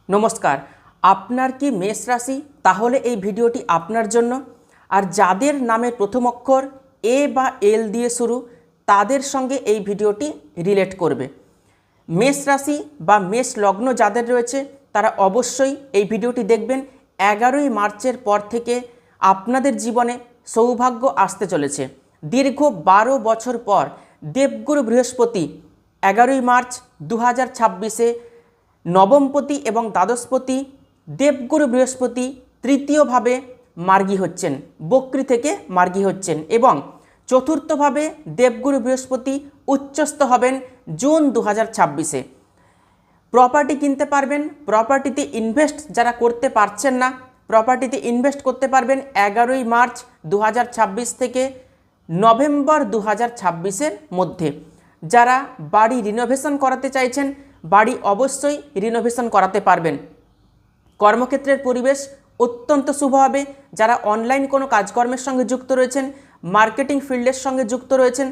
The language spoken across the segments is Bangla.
নমস্কার। আপনার কি মেষ রাশি? তাহলে এই ভিডিওটি আপনার জন্য। আর যাদের নামে প্রথম অক্ষর এ বা এল দিয়ে শুরু, তাদের সঙ্গে এই ভিডিওটি রিলেট করবে। মেষ রাশি বা মেষ লগ্ন যাদের রয়েছে তারা অবশ্যই এই ভিডিওটি দেখবেন। 11ই মার্চের পর থেকে আপনাদের জীবনে সৌভাগ্য আসতে চলেছে। দীর্ঘ 12 বছর পর দেবগুরু বৃহস্পতি 11ই মার্চ 2026-এ নবমপতি এবং দ্বাদশপতি দেবগুরু বৃহস্পতি তৃতীয়ভাবে মার্গী হচ্ছেন, বক্রী থেকে মার্গী হচ্ছেন, এবং চতুর্থভাবে দেবগুরু বৃহস্পতি উচ্চস্থ হবেন জুন 2026-এ। প্রপার্টি কিনতে পারবেন, প্রপার্টিতে ইনভেস্ট যারা করতে পারছেন না, প্রপার্টিতে ইনভেস্ট করতে পারবেন 11ই মার্চ 2026 থেকে নভেম্বর 2026-এর মধ্যে। যারা বাড়ি রিনোভেশন করাতে চাইছেন, বাড়ি অবশ্যই রিনোভেশন করাতে পারবেন। কর্মক্ষেত্রের পরিবেশ অত্যন্ত শুভ হবে। যারা অনলাইন কোনো কাজকর্মের সঙ্গে যুক্ত রয়েছেন, মার্কেটিং ফিল্ডের সঙ্গে যুক্ত রয়েছেন,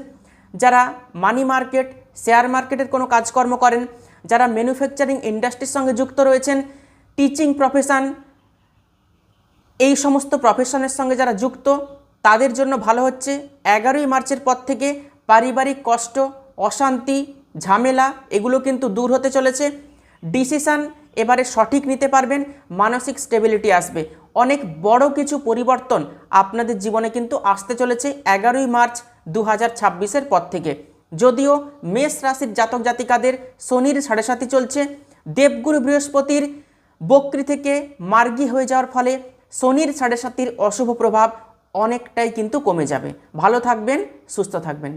যারা মানি মার্কেট, শেয়ার মার্কেটের কোনো কাজকর্ম করেন, যারা ম্যানুফ্যাকচারিং ইন্ডাস্ট্রির সঙ্গে যুক্ত রয়েছেন, টিচিং প্রফেশন, এই সমস্ত প্রফেশনের সঙ্গে যারা যুক্ত, তাদের জন্য ভালো হচ্ছে। 11ই মার্চের পর থেকে পারিবারিক কষ্ট, অশান্তি, ঝামেলা এগুলো কিন্তু দূর হতে চলেছে। ডিসিশান এবারে সঠিক নিতে পারবেন, মানসিক স্টেবিলিটি আসবে। অনেক বড় কিছু পরিবর্তন আপনাদের জীবনে কিন্তু আসতে চলেছে 11ই মার্চ 2026-এর পর থেকে। যদিও মেষ রাশির জাতক জাতিকাদের শনির 7.5 চলছে, দেবগুরু বৃহস্পতির বক্রী থেকে মার্গী হয়ে যাওয়ার ফলে শনির 7.5 অশুভ প্রভাব অনেকটাই কিন্তু কমে যাবে। ভালো থাকবেন, সুস্থ থাকবেন।